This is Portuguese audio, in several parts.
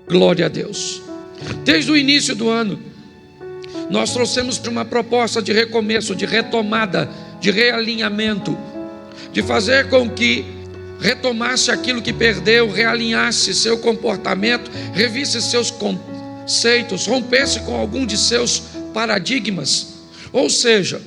Glória a Deus. Desde o início do ano, nós trouxemos uma proposta de recomeço, de retomada, de realinhamento, de fazer com que retomasse aquilo que perdeu, realinhasse seu comportamento, revisse seus conceitos, rompesse com algum de seus paradigmas. Ou seja,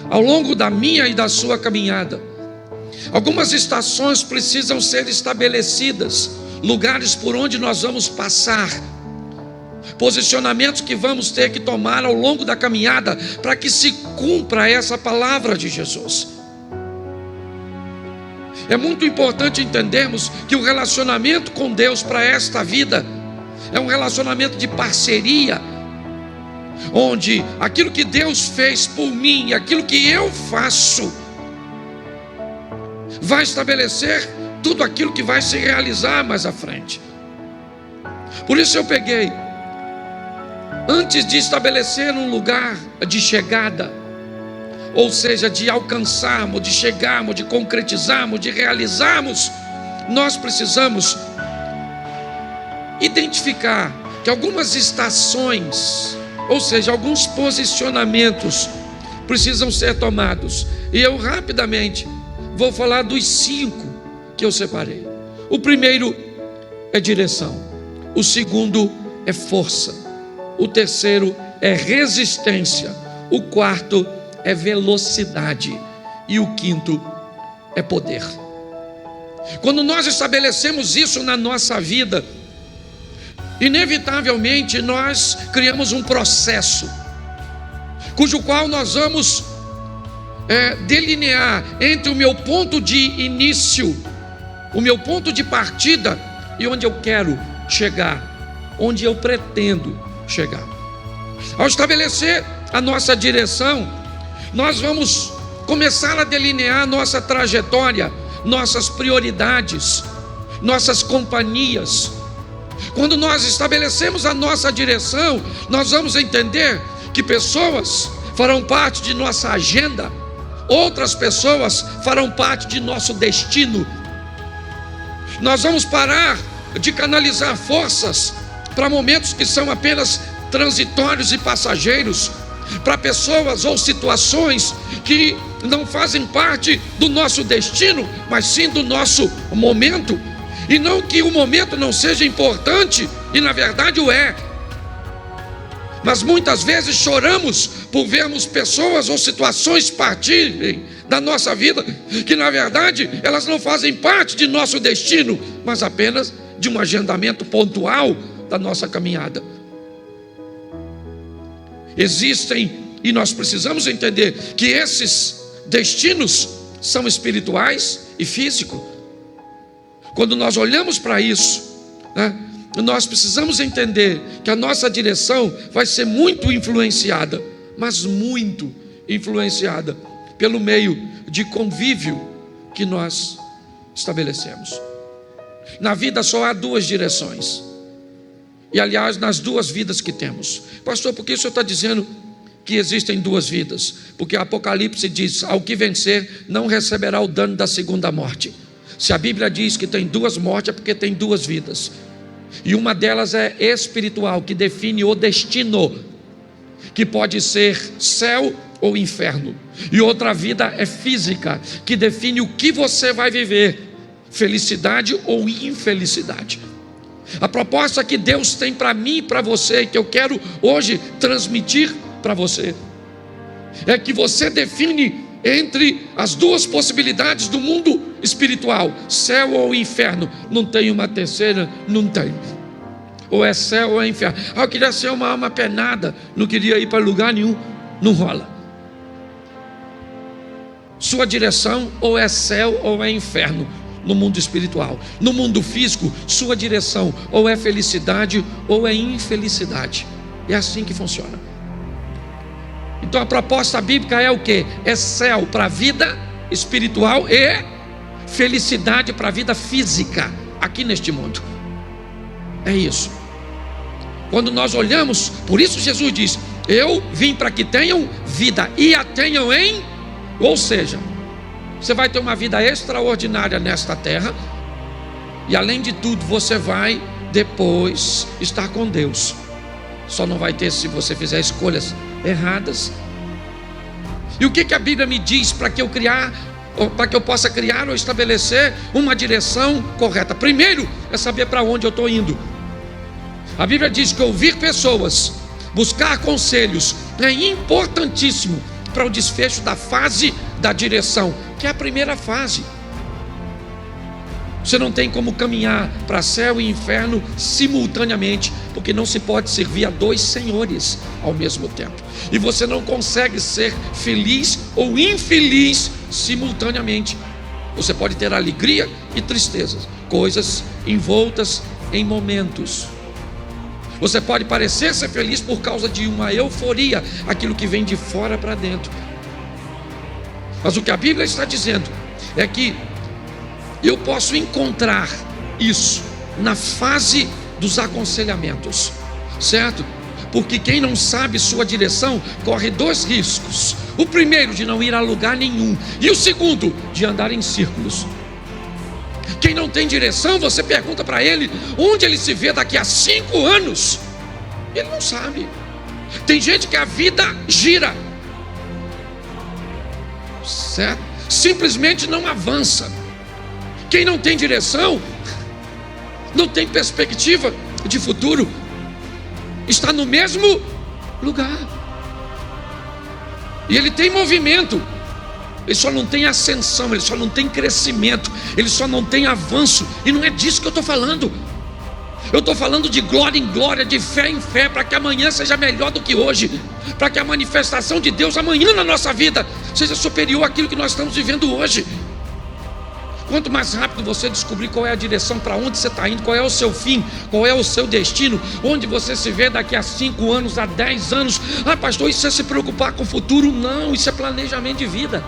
ao longo da minha e da sua caminhada, algumas estações precisam ser estabelecidas, lugares por onde nós vamos passar, posicionamentos que vamos ter que tomar ao longo da caminhada, para que se cumpra essa palavra de Jesus. É muito importante entendermos que o relacionamento com Deus para esta vida é um relacionamento de parceria, onde aquilo que Deus fez por mim e aquilo que eu faço vai estabelecer tudo aquilo que vai se realizar mais à frente. Por isso eu peguei, antes de estabelecer um lugar de chegada, ou seja, de alcançarmos, de chegarmos, de concretizarmos, de realizarmos, nós precisamos identificar que algumas estações, ou seja, alguns posicionamentos precisam ser tomados. E eu rapidamente vou falar dos 5 que eu separei. O primeiro é direção, o segundo é força, o terceiro é resistência, o quarto é velocidade e o quinto é poder. Quando nós estabelecemos isso na nossa vida, inevitavelmente nós criamos um processo, cujo qual nós vamos delinear entre o meu ponto de início, o meu ponto de partida e onde eu quero chegar, onde eu pretendo chegar. Ao estabelecer a nossa direção, nós vamos começar a delinear nossa trajetória, nossas prioridades, nossas companhias. Quando nós estabelecemos a nossa direção, nós vamos entender que pessoas farão parte de nossa agenda, outras pessoas farão parte de nosso destino. Nós vamos parar de canalizar forças para momentos que são apenas transitórios e passageiros, para pessoas ou situações que não fazem parte do nosso destino, mas sim do nosso momento. E não que o momento não seja importante, e na verdade o é, mas muitas vezes choramos por vermos pessoas ou situações partirem da nossa vida, que na verdade elas não fazem parte de nosso destino, mas apenas de um agendamento pontual da nossa caminhada. Existem, e nós precisamos entender que esses destinos são espirituais e físicos. Quando nós olhamos para isso, nós precisamos entender que a nossa direção vai ser muito influenciada, mas muito influenciada pelo meio de convívio que nós estabelecemos. Na vida só há 2 direções. E aliás, nas 2 vidas que temos. Pastor, por que o senhor está dizendo que existem 2 vidas? Porque Apocalipse diz: ao que vencer não receberá o dano da segunda morte. Se a Bíblia diz que tem 2 mortes, é porque tem 2 vidas. E uma delas é espiritual, que define o destino, que pode ser céu ou inferno. E outra vida é física, que define o que você vai viver, felicidade ou infelicidade. A proposta que Deus tem para mim e para você, que eu quero hoje transmitir para você, é que você define entre as 2 possibilidades do mundo espiritual, céu ou inferno. Não tem uma terceira, não tem. Ou é céu ou é inferno. Eu queria ser uma alma penada, não queria ir para lugar nenhum, não rola. Sua direção ou é céu ou é inferno no mundo espiritual. No mundo físico, sua direção ou é felicidade ou é infelicidade. É assim que funciona. Então a proposta bíblica é o quê? É céu para a vida espiritual e felicidade para a vida física aqui neste mundo. É isso. Quando nós olhamos, por isso Jesus diz: eu vim para que tenham vida e a tenham em, ou seja, Você vai ter uma vida extraordinária nesta terra. E além de tudo, você vai depois estar com Deus. Só não vai ter se você fizer escolhas erradas. E o que a Bíblia me diz para que eu possa criar ou estabelecer uma direção correta? Primeiro é saber para onde eu estou indo. A Bíblia diz que ouvir pessoas, buscar conselhos é importantíssimo para o desfecho da fase da direção, que é a primeira fase. Você não tem como caminhar para céu e inferno simultaneamente, porque não se pode servir a dois senhores ao mesmo tempo. E você não consegue ser feliz ou infeliz simultaneamente. Você pode ter alegria e tristeza, coisas envoltas em momentos. Você pode parecer ser feliz por causa de uma euforia, aquilo que vem de fora para dentro. Mas o que a Bíblia está dizendo é que eu posso encontrar isso na fase dos aconselhamentos, certo? Porque quem não sabe sua direção corre dois riscos: o primeiro, de não ir a lugar nenhum, e o segundo, de andar em círculos. Quem não tem direção, você pergunta para ele onde ele se vê daqui a 5 anos, ele não sabe. Tem gente que a vida gira, certo? Simplesmente não avança. Quem não tem direção, não tem perspectiva de futuro, está no mesmo lugar. E ele tem movimento, ele só não tem ascensão, ele só não tem crescimento, ele só não tem avanço. E não é disso que eu estou falando. Eu estou falando de glória em glória, de fé em fé, para que amanhã seja melhor do que hoje, para que a manifestação de Deus amanhã na nossa vida seja superior àquilo que nós estamos vivendo hoje. Quanto mais rápido você descobrir qual é a direção, para onde você está indo, qual é o seu fim, qual é o seu destino, onde você se vê daqui a 5 anos, a 10 anos. Ah, pastor, isso é se preocupar com o futuro? Não, isso é planejamento de vida.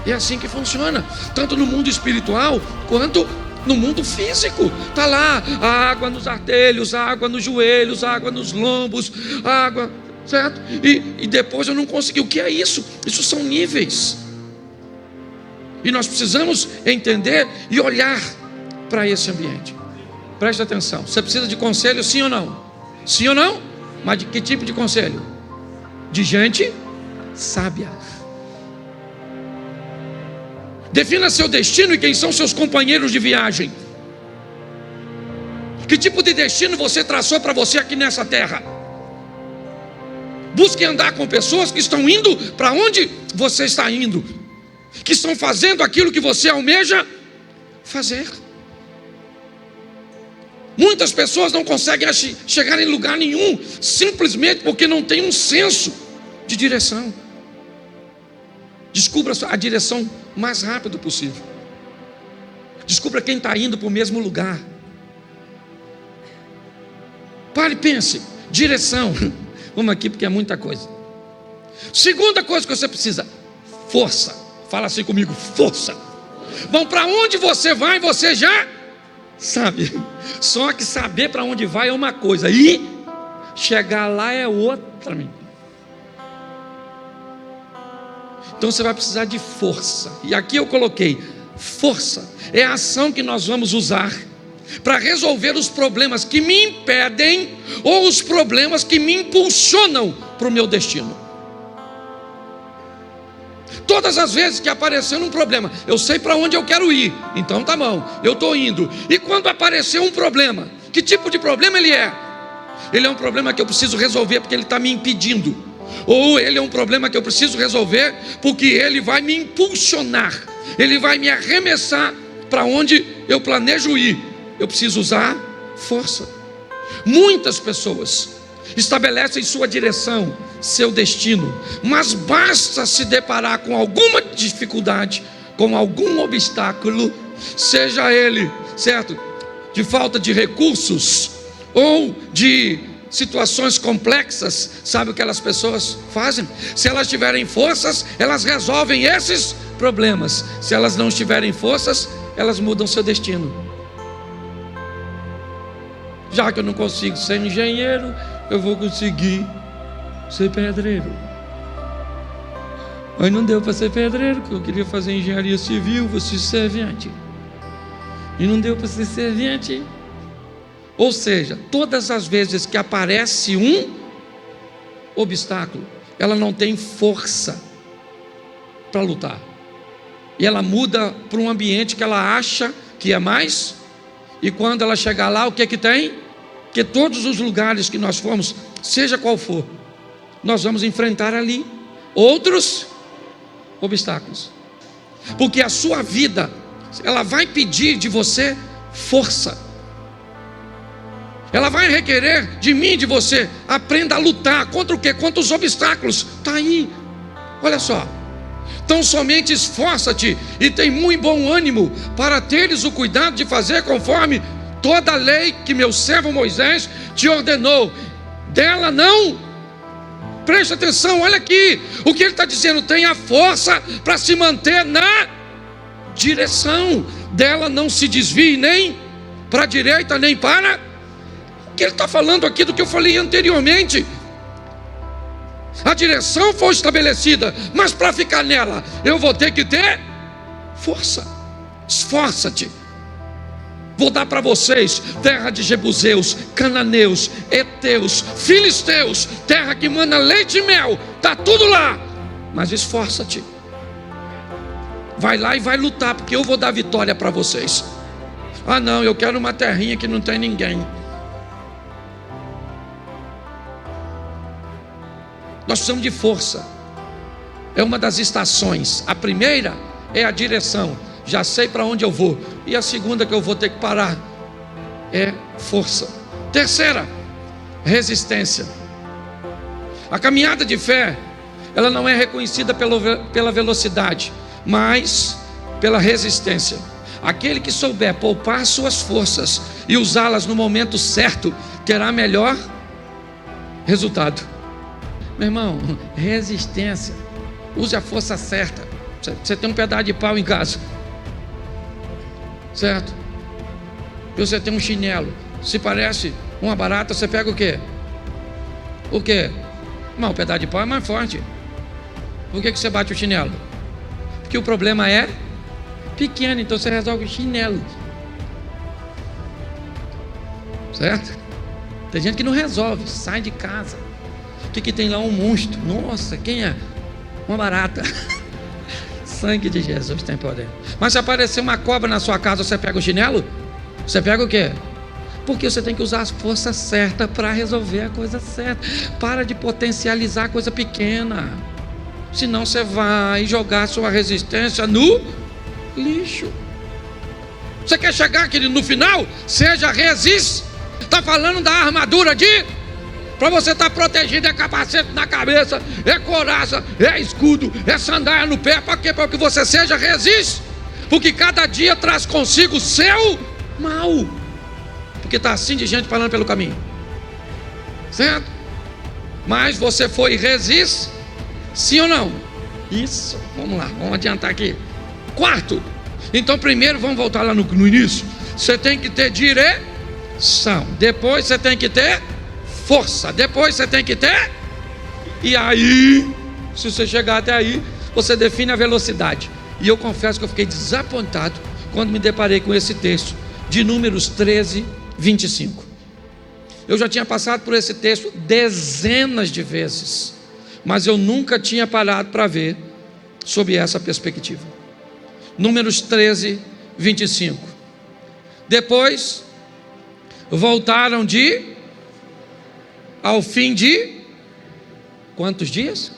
É assim que funciona, tanto no mundo espiritual quanto no mundo físico. Está lá a água nos artelhos, a água nos joelhos, a água nos lombos, a água, certo? E depois eu não consegui. O que é isso? Isso são níveis. E nós precisamos entender e olhar para esse ambiente. Preste atenção. Você precisa de conselho, sim ou não? Sim ou não? Mas de que tipo de conselho? De gente sábia. Defina seu destino e quem são seus companheiros de viagem. Que tipo de destino você traçou para você aqui nessa terra? Busque andar com pessoas que estão indo para onde você está indo, que estão fazendo aquilo que você almeja fazer. Muitas pessoas não conseguem chegar em lugar nenhum, simplesmente porque não tem um senso de direção. Descubra a direção o mais rápido possível. Descubra quem está indo para o mesmo lugar. Pare e pense. Direção. Vamos aqui porque é muita coisa. Segunda coisa que você precisa: força. Fala assim comigo: força. Bom, para onde você vai, você já sabe. Só que saber para onde vai é uma coisa, e chegar lá é outra. Então você vai precisar de força. E aqui eu coloquei: força é a ação que nós vamos usar para resolver os problemas que me impedem, ou os problemas que me impulsionam para o meu destino. Todas as vezes que aparecer um problema, eu sei para onde eu quero ir, então tá bom, eu estou indo. E quando aparecer um problema, que tipo de problema ele é? Ele é um problema que eu preciso resolver porque ele está me impedindo, ou ele é um problema que eu preciso resolver porque ele vai me impulsionar, ele vai me arremessar para onde eu planejo ir. Eu preciso usar força. Muitas pessoas estabelecem sua direção, seu destino, mas basta se deparar com alguma dificuldade, com algum obstáculo, seja ele, certo, de falta de recursos ou de situações complexas. Sabe o que aquelas pessoas fazem? Se elas tiverem forças, elas resolvem esses problemas. Se elas não tiverem forças, elas mudam seu destino. Já que eu não consigo ser engenheiro, eu vou conseguir ser pedreiro. Aí não deu para ser pedreiro, porque eu queria fazer engenharia civil, vou ser servente. E não deu para ser servente. Ou seja, todas as vezes que aparece um obstáculo, ela não tem força para lutar. E ela muda para um ambiente que ela acha que é mais. E quando ela chegar lá, o que é que tem? Que todos os lugares que nós formos, seja qual for, nós vamos enfrentar ali outros obstáculos. Porque a sua vida, ela vai pedir de você força. Ela vai requerer de mim, de você, aprenda a lutar contra o quê? Contra os obstáculos. Está aí, olha só. Então somente esforça-te e tem muito bom ânimo para teres o cuidado de fazer conforme toda a lei que meu servo Moisés te ordenou. Dela não, preste atenção, olha aqui, o que ele está dizendo, tenha força para se manter na direção, dela não se desvie nem para a direita nem para. O que ele está falando aqui do que eu falei anteriormente. A direção foi estabelecida, mas para ficar nela, eu vou ter que ter força. Esforça-te. Vou dar para vocês terra de jebuseus, cananeus, heteus, filisteus, terra que mana leite e mel, está tudo lá. Mas esforça-te. Vai lá e vai lutar, porque eu vou dar vitória para vocês. Ah não, eu quero uma terrinha que não tem ninguém. Nós precisamos de força. É uma das estações. A primeira é a direção, já sei para onde eu vou. E a segunda que eu vou ter que parar é força. Terceira, resistência. A caminhada de fé, ela não é reconhecida pela velocidade, mas pela resistência. Aquele que souber poupar suas forças e usá-las no momento certo, terá melhor resultado. Meu irmão, resistência. Use a força certa. Você tem um pedaço de pau em casa, certo? E você tem um chinelo. Se parece uma barata, você pega o quê? O quê? Mas o pedaço de pau é mais forte. Por que você bate o chinelo? Porque o problema é pequeno, então você resolve o chinelo, certo? Tem gente que não resolve, sai de casa. O que tem lá? Um monstro. Nossa, quem é? Uma barata. Sangue de Jesus tem poder. Mas se aparecer uma cobra na sua casa, você pega o chinelo? Você pega o quê? Porque você tem que usar a força certa para resolver a coisa certa. Para de potencializar a coisa pequena. Senão você vai jogar sua resistência no lixo. Você quer chegar, querido, no final? Seja resistente. Está falando da armadura de... Para você estar protegido, é capacete na cabeça, é couraça, é escudo, é sandália no pé. Para quê? Para que você seja resistente. Porque cada dia traz consigo o seu mal. Porque está assim de gente falando pelo caminho, certo? Mas você foi resistente, sim ou não? Isso, vamos lá, vamos adiantar aqui. Quarto, então primeiro vamos voltar lá no início. Você tem que ter direção, depois você tem que ter força, depois você tem que ter. E aí, se você chegar até aí, você define a velocidade. E eu confesso que eu fiquei desapontado quando me deparei com esse texto de Números 13, 25. Eu já tinha passado por esse texto dezenas de vezes, mas eu nunca tinha parado para ver sob essa perspectiva. Números 13, 25. Depois voltaram ao fim de quantos dias?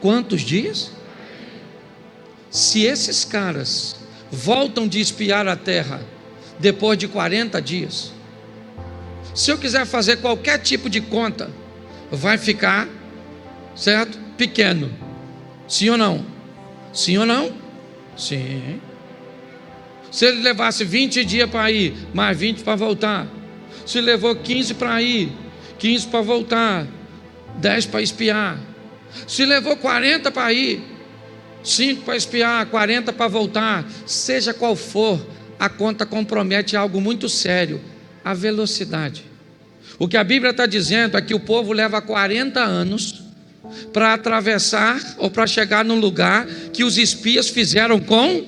Quantos dias? Se esses caras voltam de espiar a terra depois de 40 dias, se eu quiser fazer qualquer tipo de conta, vai ficar, certo? Pequeno. Sim ou não? Sim ou não? Sim. Se ele levasse 20 dias para ir, mais 20 para voltar. Se levou 15 para ir, 15 para voltar, 10 para espiar. Se levou 40 para ir, 5 para espiar, 40 para voltar. Seja qual for, a conta compromete algo muito sério: a velocidade. O que a Bíblia está dizendo é que o povo leva 40 anos para atravessar ou para chegar num lugar que os espias fizeram com.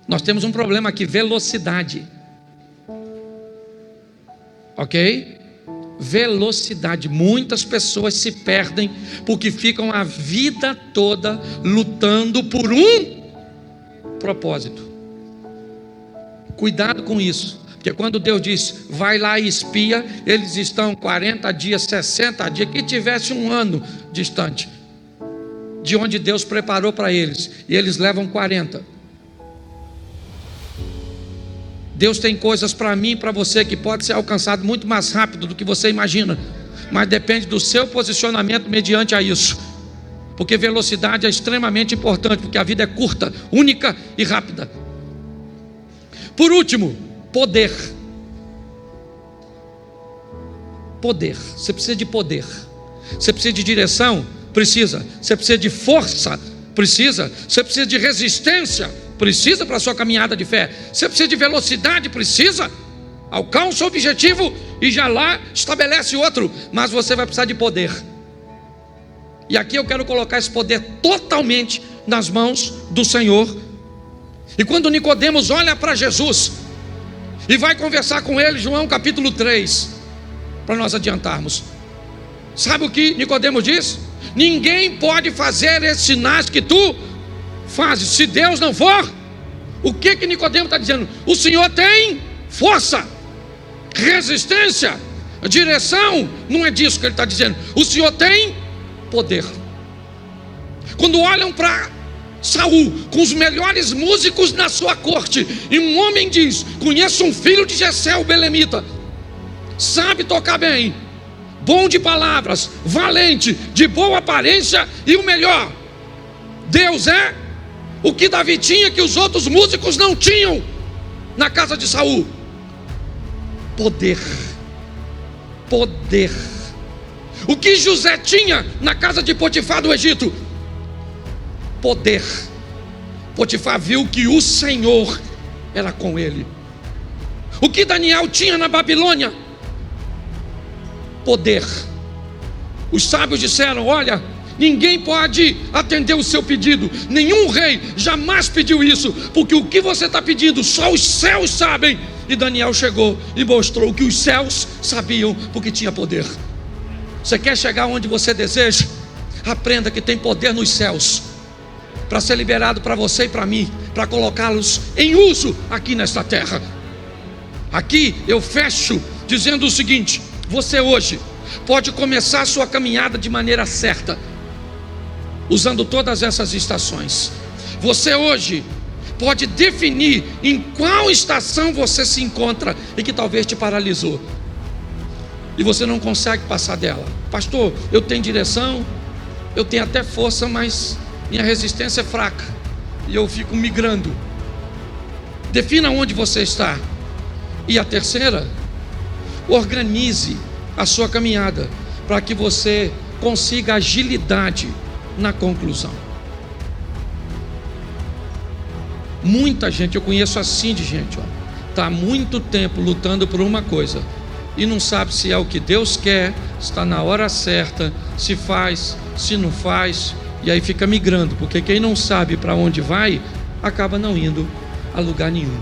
Nós temos um problema aqui: velocidade. Ok? Velocidade. Muitas pessoas se perdem porque ficam a vida toda lutando por um propósito. Cuidado com isso, porque quando Deus diz vai lá e espia, eles estão 40 dias, 60 dias, que tivesse um ano distante de onde Deus preparou para eles, e eles levam 40. Deus tem coisas para mim e para você que pode ser alcançado muito mais rápido do que você imagina, mas depende do seu posicionamento mediante a isso, porque velocidade é extremamente importante, porque a vida é curta, única e rápida. Por último, poder. Poder. Você precisa de poder. Você precisa de direção? Precisa. Você precisa de força? Precisa. Você precisa de resistência? Precisa para a sua caminhada de fé. Você precisa de velocidade? Precisa. Alcança o objetivo e já lá estabelece outro. Mas você vai precisar de poder. E aqui eu quero colocar esse poder totalmente nas mãos do Senhor. E quando Nicodemos olha para Jesus e vai conversar com ele, João capítulo 3, para nós adiantarmos, sabe o que Nicodemos diz? Ninguém pode fazer esses sinais que tu fazes se Deus não for. O que Nicodemos está dizendo? O Senhor tem força, resistência, direção. Não é disso que ele está dizendo. O Senhor tem poder. Quando olham para Saul, com os melhores músicos na sua corte, e um homem diz: conheço um filho de Jessé, o belemita, sabe tocar bem, bom de palavras, valente, de boa aparência, e o melhor, Deus é o que Davi tinha que os outros músicos não tinham na casa de Saul: poder. Poder. O que José tinha na casa de Potifar do Egito? Poder. Potifar viu que o Senhor era com ele. O que Daniel tinha na Babilônia? Poder. Os sábios disseram: olha, ninguém pode atender o seu pedido, nenhum rei jamais pediu isso, porque o que você está pedindo só os céus sabem. E Daniel chegou e mostrou que os céus sabiam, porque tinha poder. Você quer chegar onde você deseja? Aprenda que tem poder nos céus para ser liberado para você e para mim, para colocá-los em uso aqui nesta terra. Aqui eu fecho dizendo o seguinte: você hoje pode começar a sua caminhada de maneira certa, usando todas essas estações. Você hoje pode definir em qual estação você se encontra e que talvez te paralisou e você não consegue passar dela. Pastor, eu tenho direção, eu tenho até força, mas minha resistência é fraca e eu fico migrando. Defina onde você está. E a terceira, organize a sua caminhada para que você consiga agilidade na conclusão. Muita gente, eu conheço assim de gente, está há muito tempo lutando por uma coisa e não sabe se é o que Deus quer, se está na hora certa, se faz, se não faz, e aí fica migrando, porque quem não sabe para onde vai, acaba não indo a lugar nenhum.